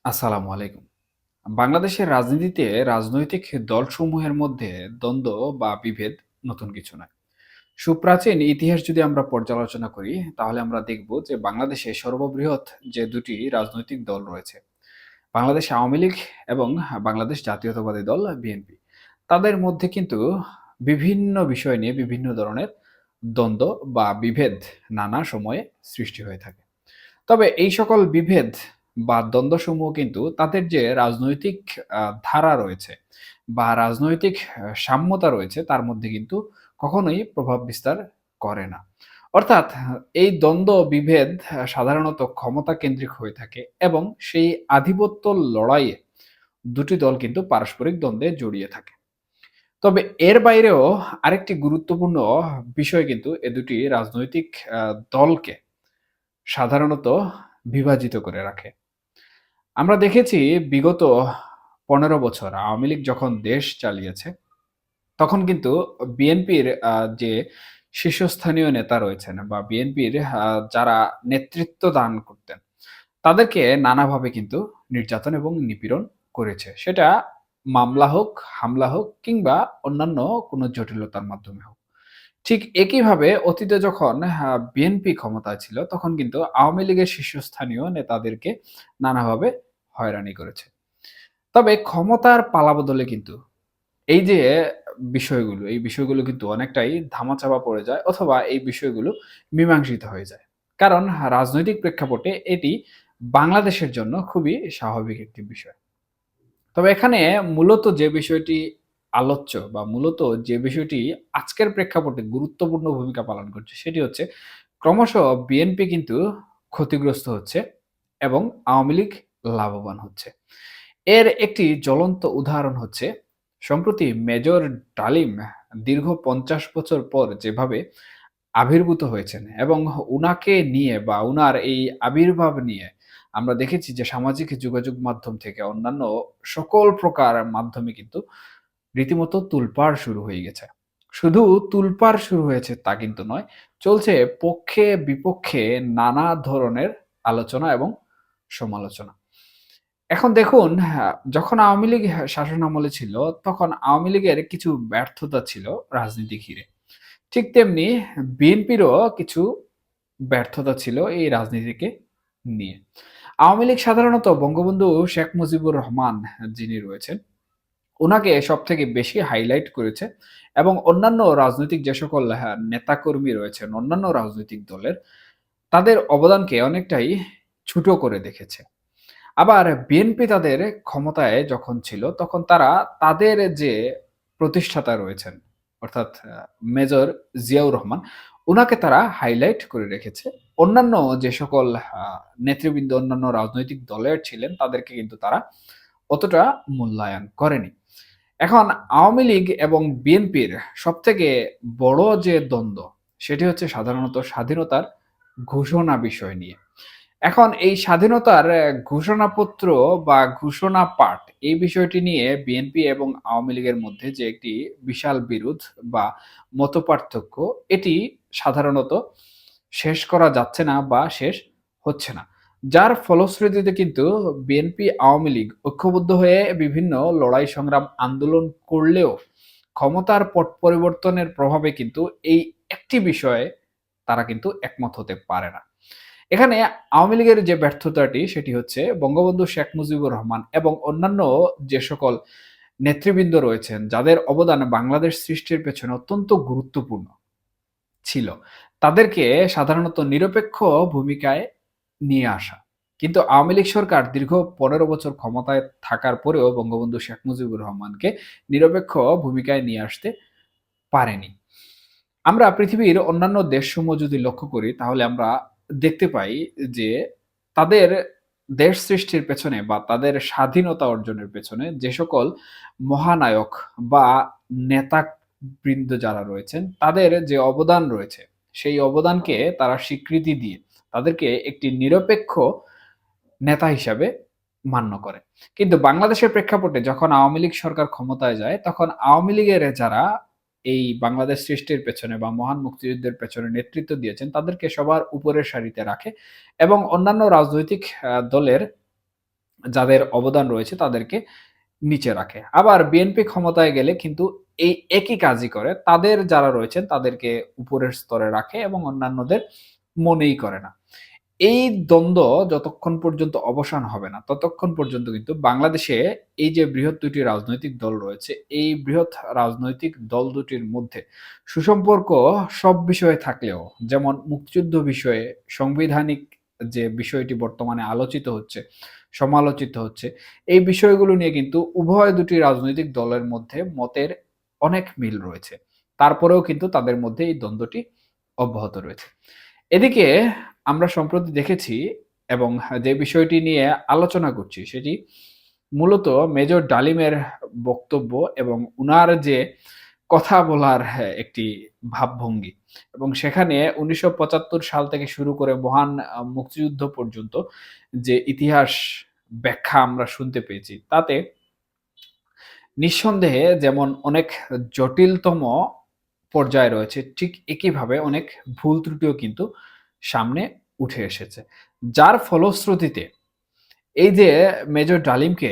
আসসালামু আলাইকুম। বাংলাদেশের রাজনীতিতে রাজনৈতিক দলসমূহের মধ্যে দ্বন্দ্ব বা বিভেদ নতুন কিছু নয়। সুপ্রাচীন ইতিহাস যদি আমরা পর্যালোচনা করি, তাহলে আমরা দেখব যে বাংলাদেশে সর্ববৃহৎ যে ২ টি রাজনৈতিক দল রয়েছে, বাংলাদেশ আওয়ামী লীগ এবং বাংলাদেশ জাতীয়তাবাদী দল বিএনপি। তাদের মধ্যে কিন্তু বিভিন্ন বিষয় নিয়ে বিভিন্ন ধরনের দ্বন্দ্ব বা বিভেদ নানা সময়ে সৃষ্টি হয়ে থাকে। তবে এই সকল বিভেদ বা দ্বন্দ্বসমূহ কিন্তু তাদের যে রাজনৈতিক ধারা রয়েছে বা রাজনৈতিক সাম্যতা রয়েছে তার মধ্যে কিন্তু কখনোই প্রভাব বিস্তার করে না। অর্থাৎ এই দ্বন্দ্ব বিভেদ সাধারণত ক্ষমতা কেন্দ্রিক হয়ে থাকে এবং সেই আধিপত্য লড়াইয়ে দুটি দল কিন্তু পারস্পরিক দ্বন্দ্বে জড়িয়ে থাকে। তবে এর বাইরেও আরেকটি গুরুত্বপূর্ণ বিষয় কিন্তু এ দুটি রাজনৈতিক দলকে সাধারণত বিভাজিত করে রাখে। আমরা দেখেছি বিগত ১৫ বছর আওয়ামী লীগ যখন দেশ চালিয়েছে, তখন কিন্তু বিএনপির যে শীর্ষস্থানীয় নেতা রয়েছেন বা বিএনপির যারা নেতৃত্ব দান করতেন, তাদেরকে নানাভাবে কিন্তু নির্যাতন এবং নিপীড়ন করেছে। সেটা মামলা হোক, হামলা হোক কিংবা অন্যান্য কোনো জটিলতার মাধ্যমে হোক। ঠিক একইভাবে অতীতে যখন বিএনপি ক্ষমতায় ছিল, তখন কিন্তু আওয়ামী লীগের শীর্ষস্থানীয় নেতাদেরকে নানাভাবে হয়রানি করেছে। তবে ক্ষমতার পালাবদলে কিন্তু এই যে এই বিষয়গুলো কিন্তু অনেকটাই ধামাচাপা পড়ে যায় অথবা এই বিষয়গুলো মীমাংসিত হয়ে যায়। কারণ রাজনৈতিক প্রেক্ষাপটে এটি বাংলাদেশের জন্য খুবই স্বাভাবিক একটি বিষয়। তবে এখানে মূলত যে বিষয়টি আলোচ্য বা মূলত যে বিষয়টি আজকের প্রেক্ষাপটে গুরুত্বপূর্ণ ভূমিকা পালন করছে সেটি হচ্ছে ক্রমশ বিএনপি কিন্তু ক্ষতিগ্রস্ত হচ্ছে এবং আওয়ামী লীগ লাভবান হচ্ছে। এর একটি জ্বলন্ত উদাহরণ হচ্ছে সম্প্রতি মেজর ডালিম দীর্ঘ ৫০ বছর পর যেভাবে আবির্ভূত হয়েছেন এবং উনাকে নিয়ে বা উনার এই আবির্ভাব নিয়ে আমরা দেখেছি যে সামাজিক যোগাযোগ মাধ্যম থেকে অন্যান্য সকল প্রকার মাধ্যমে কিন্তু রীতিমতো তোলপাড় শুরু হয়ে গেছে। শুধু তোলপাড় শুরু হয়েছে তা কিন্তু নয়, চলছে পক্ষে বিপক্ষে নানা ধরনের আলোচনা এবং সমালোচনা। এখন দেখুন যখন আওয়ামী লীগ শাসনামলে ছিল, তখন আওয়ামী লীগের কিছু ব্যর্থতা ছিল রাজনীতি ঘিরে। ঠিক তেমনি বিএনপিরও কিছু ব্যর্থতা ছিল এই রাজনীতিকে নিয়ে। আওয়ামী লীগ সাধারণত বঙ্গবন্ধু শেখ মুজিবুর রহমান যিনি রয়েছেন, উনাকে সবথেকে বেশি হাইলাইট করেছে এবং অন্যান্য রাজনৈতিক যে সকল নেতাকর্মী রয়েছেন অন্যান্য রাজনৈতিক দলের, তাদের অবদানকে অনেকটাই ছোট করে দেখেছে। আবার বিএনপি তাদের ক্ষমতায় যখন ছিল, তখন তারা তাদের যে প্রতিষ্ঠাতা রয়েছেন, অর্থাৎ মেজর জিয়াউর রহমান, উনাকে তারা হাইলাইট করে রেখেছে। অন্যান্য যে সকল নেতৃবৃন্দ অন্যান্য রাজনৈতিক দলের ছিলেন, তাদেরকে কিন্তু তারা অতটা মূল্যায়ন করেনি। এখন আওয়ামী লীগ এবং বিএনপির সবথেকে বড় যে দ্বন্দ্ব, সেটি হচ্ছে সাধারণত স্বাধীনতার ঘোষণা বিষয় নিয়ে। এখন এই স্বাধীনতার ঘোষণাপত্র বা ঘোষণা পাঠ এই বিষয়টি নিয়ে বিএনপি এবং আওয়ামী লীগের মধ্যে যে একটি বিশাল বিরোধ বা মতপার্থক্য, এটি সাধারণত শেষ করা যাচ্ছে না বা শেষ হচ্ছে না। যার ফলশ্রুতিতে কিন্তু বিএনপি, আওয়ামী লীগ ঐক্যবদ্ধ হয়ে বিভিন্ন লড়াই সংগ্রাম আন্দোলন করলেও ক্ষমতার পট পরিবর্তনের প্রভাবে কিন্তু এই একটি বিষয়ে তারা কিন্তু একমত হতে পারে না। এখানে আওয়ামী লীগের যে ব্যর্থতাটি সেটি হচ্ছে বঙ্গবন্ধু শেখ মুজিবুর রহমান এবং অন্যান্য যে সকল নেতৃবৃন্দ রয়েছেন যাদের অবদান বাংলাদেশ সৃষ্টির পেছনে অত্যন্ত গুরুত্বপূর্ণ ছিল, তাদেরকে সাধারণত নিরপেক্ষ ভূমিকায় নিয়ে আসা। কিন্তু আওয়ামী লীগ সরকার দীর্ঘ ১৫ বছর ক্ষমতায় থাকার পরেও বঙ্গবন্ধু শেখ মুজিবুর রহমানকে নিরপেক্ষ ভূমিকায় নিয়ে আসতে পারেনি। আমরা পৃথিবীর অন্যান্য দেশসমূহ যদি লক্ষ্য করি তাহলে আমরা দেখতে পাই যে তাদের দেশ সৃষ্টির পেছনে বা তাদের স্বাধীনতা অর্জনের পেছনে যে সকল মহানায়ক বা নেতাবৃন্দ যারা রয়েছেন তাদের যে অবদান রয়েছে, সেই অবদানকে তারা স্বীকৃতি দিয়ে তাদেরকে একটি নিরপেক্ষ নেতা হিসাবে মান্য করে। কিন্তু বাংলাদেশের প্রেক্ষাপটে যখন আওয়ামী লীগ সরকার ক্ষমতায় যায়, তখন আওয়ামী লীগের যারা এই বাংলাদেশ সৃষ্টির পেছনে বা মহান মুক্তিযুদ্ধের পেছনে নেতৃত্ব দিয়েছেন, তাদেরকে সবার উপরের সারিতে রাখে এবং অন্যান্য রাজনৈতিক দলের যাদের অবদান রয়েছে তাদেরকে নিচে রাখে। আবার বিএনপি ক্ষমতায় গেলে কিন্তু এই একই কাজই করে। তাদের যারা রয়েছেন তাদেরকে উপরের স্তরে রাখে এবং অন্যান্যদের মনেই করে না। এই দ্বন্দ্ব যতক্ষণ পর্যন্ত অবসান হবে না, ততক্ষণ পর্যন্ত কিন্তু বাংলাদেশে এই যে বৃহৎ ২ টি রাজনৈতিক দল রয়েছে, এই বৃহৎ রাজনৈতিক দল দুটির মধ্যে সুসম্পর্ক সব বিষয়ে থাকলেও, যেমন মুক্তিযুদ্ধ বিষয়ে সাংবিধানিক যে বিষয়টি বর্তমানে আলোচিত হচ্ছে, সমালোচিত হচ্ছে, এই বিষয়গুলো নিয়ে কিন্তু উভয় দুটি রাজনৈতিক দলের মধ্যে মতের অনেক মিল রয়েছে। তারপরেও কিন্তু তাদের মধ্যে এই দ্বন্দ্বটি অব্যাহত রয়েছে। এদিকে আমরা সম্প্রতি দেখেছি এবং যে বিষয়টি নিয়ে আলোচনা করছি সেটি মূলত মেজর ডালিমের বক্তব্য এবং উনার যে কথা বলার একটি ভাবভঙ্গি এবং সেখানে ১৯৭৫ সাল থেকে শুরু করে মহান মুক্তিযুদ্ধ পর্যন্ত যে ইতিহাস ব্যাখ্যা আমরা শুনতে পেয়েছি, তাতে নিঃসন্দেহে যেমন অনেক জটিলতম পর্যায়ে রয়েছে, ঠিক একইভাবে অনেক ভুল ত্রুটিও কিন্তু সামনে উঠে এসেছে। যার ফলশ্রুতিতে এই যে মেজর ডালিমকে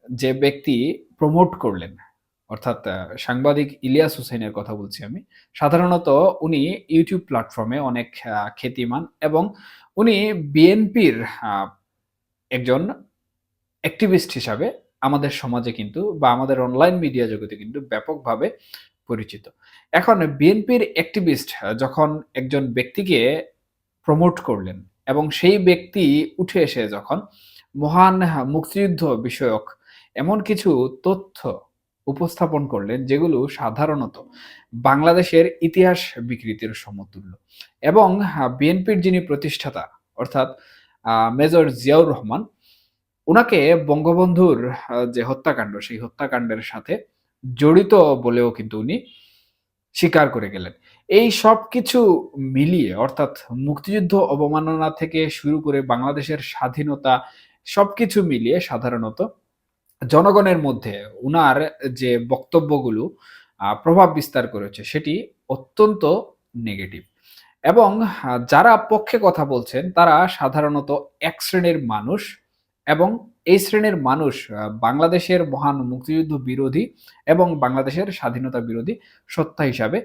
যে ব্যক্তি প্রমোট করলেন, অর্থাৎ সাংবাদিক ইলিয়াস হোসেনের কথা বলছি আমি। সাধারণত উনি ইউটিউব প্ল্যাটফর্মে অনেক খ্যাতিমান এবং উনি বিএনপির আ একজন অ্যাক্টিভিস্ট হিসাবে আমাদের সমাজে কিন্তু বা আমাদের অনলাইন মিডিয়া জগতে কিন্তু ব্যাপকভাবে পরিচিত। এখন বিএনপির অ্যাক্টিভিস্ট যখন একজন ব্যক্তিকে প্রমোট করলেন এবং সেই ব্যক্তি উঠে এসে যখন মহান মুক্তিযুদ্ধ বিষয়ক এমন কিছু তথ্য উপস্থাপন করলেন যেগুলো সাধারণত বাংলাদেশের ইতিহাস বিকৃতির সমতুল্য এবং বিএনপির যিনি প্রতিষ্ঠাতা অর্থাৎ মেজর জিয়াউর রহমান উনাকে বঙ্গবন্ধুর যে হত্যাকাণ্ড সেই হত্যাকাণ্ডের সাথে জড়িত বলেও কিন্তু উনি স্বীকার করে গেলেন। এই সবকিছু মিলিয়ে অর্থাৎ মুক্তিযুদ্ধ অবমাননা থেকে শুরু করে বাংলাদেশের স্বাধীনতা সবকিছু মিলিয়ে সাধারণত জনগণের মধ্যে উনার যে বক্তব্যগুলো প্রভাব বিস্তার করেছে সেটি অত্যন্ত নেগেটিভ। এবং যারা পক্ষে কথা বলছেন তারা সাধারণত এক শ্রেণীর মানুষ এবং এই শ্রেণীর মানুষ বাংলাদেশের মহান মুক্তিযুদ্ধ বিরোধী এবং বাংলাদেশের স্বাধীনতা বিরোধী সত্তা হিসাবে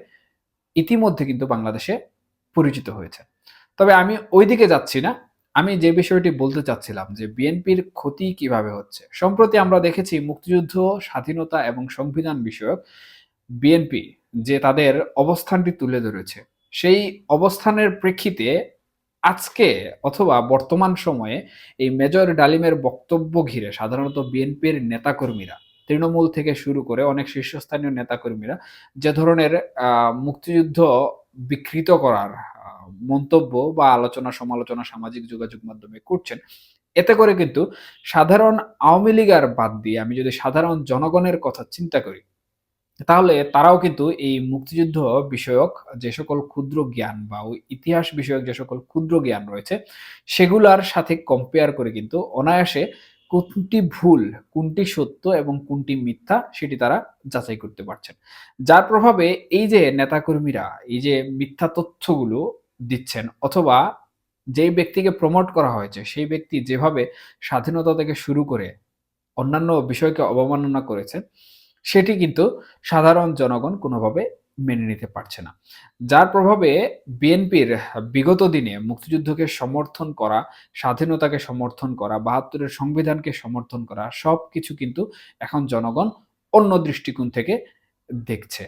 ইতিমধ্যে কিন্তু বাংলাদেশে পরিচিত হয়েছে। তবে আমি ওইদিকে যাচ্ছি না। আমি যে বিষয়টি বলতে চাচ্ছিলাম যে বিএনপির ক্ষতি কিভাবে হচ্ছে। সম্প্রতি আমরা দেখেছি মুক্তিযুদ্ধ, স্বাধীনতা এবং সংবিধান বিষয়ক বিএনপি যে তাদের অবস্থানটি তুলে ধরেছে, সেই অবস্থানের প্রেক্ষিতে আজকে অথবা বর্তমান সময়ে এই মেজর ডালিমের বক্তব্য ঘিরে সাধারণত বিএনপির নেতাকর্মীরা, তৃণমূল থেকে শুরু করে অনেক শীর্ষস্থানীয় নেতাকর্মীরা যে ধরনের মুক্তিযুদ্ধ বিকৃত করার মন্তব্য বা আলোচনা সমালোচনা সামাজিক যোগাযোগ মাধ্যমে করছেন, এতে করে কিন্তু সাধারণ আওয়ামী লীগ আর বাদ দিয়ে আমি যদি সাধারণ জনগণের কথা চিন্তা করি তাহলে তারাও কিন্তু এই মুক্তিযুদ্ধ বিষয়ক যে সকল ক্ষুদ্র জ্ঞান বা ওই ইতিহাস বিষয়ক যে সকল ক্ষুদ্র জ্ঞান রয়েছে, সেগুলার সাথে কম্পেয়ার করে কিন্তু অনায়াসে কোনটি ভুল, কোনটি সত্য এবং কোনটি মিথ্যা সেটি তারা যাচাই করতে পারছেন। যার প্রভাবে এই যে নেতাকর্মীরা এই যে মিথ্যা তথ্যগুলো দিচ্ছেন অথবা যেই ব্যক্তিকে প্রমোট করা হয়েছে, সেই ব্যক্তি যেভাবে স্বাধীনতা থেকে শুরু করে অন্যান্য বিষয়কে অবমাননা করেছেন, সেটি কিন্তু সাধারণ জনগণ কোনোভাবে মেনে নিতে পারছে না। যার প্রভাবে বিএনপির বিগত দিনে মুক্তিযুদ্ধকে সমর্থন করা, স্বাধীনতাকে সমর্থন করা, ৭২ এর সংবিধানকে সমর্থন করা সবকিছু কিন্তু এখন জনগণ অন্য দৃষ্টিকোণ থেকে দেখছে।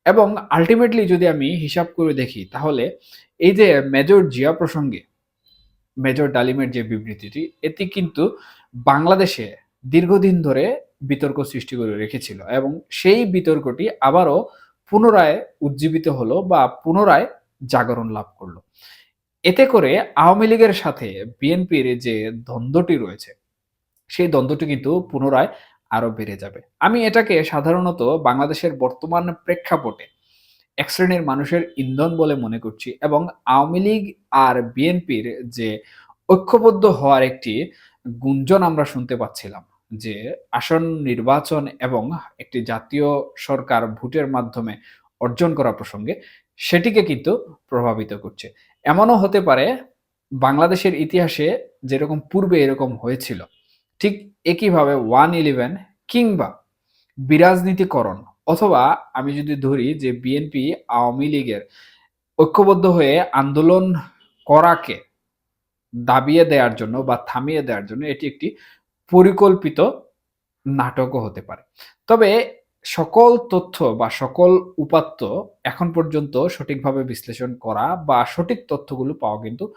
এবং আল্টিমেটলি যদি আমি হিসাব করে দেখি তাহলে এই যে মেজর জিয়া প্রসঙ্গে মেজর ডালিমের যে বিবৃতিটি এটি কিন্তু বাংলাদেশে দীর্ঘদিন ধরে বিতর্ক সৃষ্টি করে রেখেছিল এবং সেই বিতর্কটি আবারও পুনরায় উজ্জীবিত হলো বা পুনরায় জাগরণ লাভ করলো। এতে করে আওয়ামী লীগের সাথে বিএনপির যে দ্বন্দ্বটি রয়েছে সেই দ্বন্দ্বটি কিন্তু পুনরায় আরো বেড়ে যাবে। আমি এটাকে সাধারণত বাংলাদেশের বর্তমান প্রেক্ষাপটে এক শ্রেণীর মানুষের ইন্ধন বলে মনে করছি এবং আওয়ামী লীগ আর বিএনপির যে ঐক্যবদ্ধ হওয়ার একটি গুঞ্জন আমরা শুনতে পাচ্ছিলাম যে আসন্ন নির্বাচন এবং একটি জাতীয় সরকার ভোটের মাধ্যমে অর্জন করা প্রসঙ্গে সেটিকে কিন্তু প্রভাবিত করছে। এমনও হতে পারে বাংলাদেশের ইতিহাসে যেরকম পূর্বে এরকম হয়েছিল ঠিক একইভাবে 111 কিংবা বিরাজনীতিকরণ, অথবা আমি যদি ধরি যে বিএনপি আওয়ামী লীগের ঐক্যবদ্ধ হয়ে আন্দোলন করাকে দাবিয়ে দেয়ার জন্য বা থামিয়ে দেয়ার জন্য এটি একটি পরিকল্পিত নাটকও হতে পারে। তবে সকল তথ্য বা সকল উপাত্ত এখন পর্যন্ত সঠিকভাবে বিশ্লেষণ করা বা সঠিক তথ্যগুলো পাওয়া কিন্তু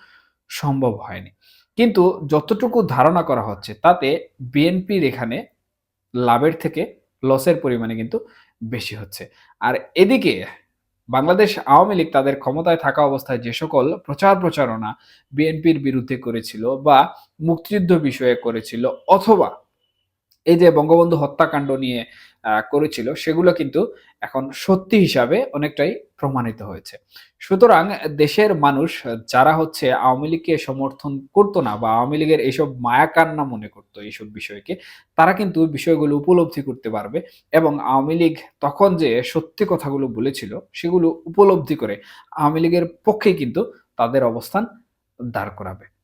সম্ভব হয়নি। কিন্তু যতটুকু ধারণা করা হচ্ছে তাতে বিএনপির এখানে লাভের থেকে লসের পরিমাণে কিন্তু বেশি হচ্ছে। আর এদিকে বাংলাদেশ আওয়ামী লীগ তাদের ক্ষমতায় থাকা অবস্থায় যে সকল প্রচারণা বিএনপির বিরুদ্ধে করেছিল বা মুক্তিযুদ্ধ বিষয়ে করেছিল, অথবা এই যে বঙ্গবন্ধু হত্যাকাণ্ড নিয়ে করেছিল, সেগুলো কিন্তু এখন সত্যি হিসাবে অনেকটাই প্রমাণিত হয়েছে। সুতরাং দেশের মানুষ যারা হচ্ছে আওয়ামী লীগকে সমর্থন করত না বা আওয়ামী লীগের এইসব মায়া-কান্না মনে করত এইসব বিষয়কে, তারা কিন্তু বিষয়গুলো উপলব্ধি করতে পারবে এবং আওয়ামী লীগ তখন যে সত্যি কথাগুলো বলেছিল, সেগুলো উপলব্ধি করে আওয়ামী লীগের পক্ষেই কিন্তু তাদের অবস্থান দাঁড় করাবে।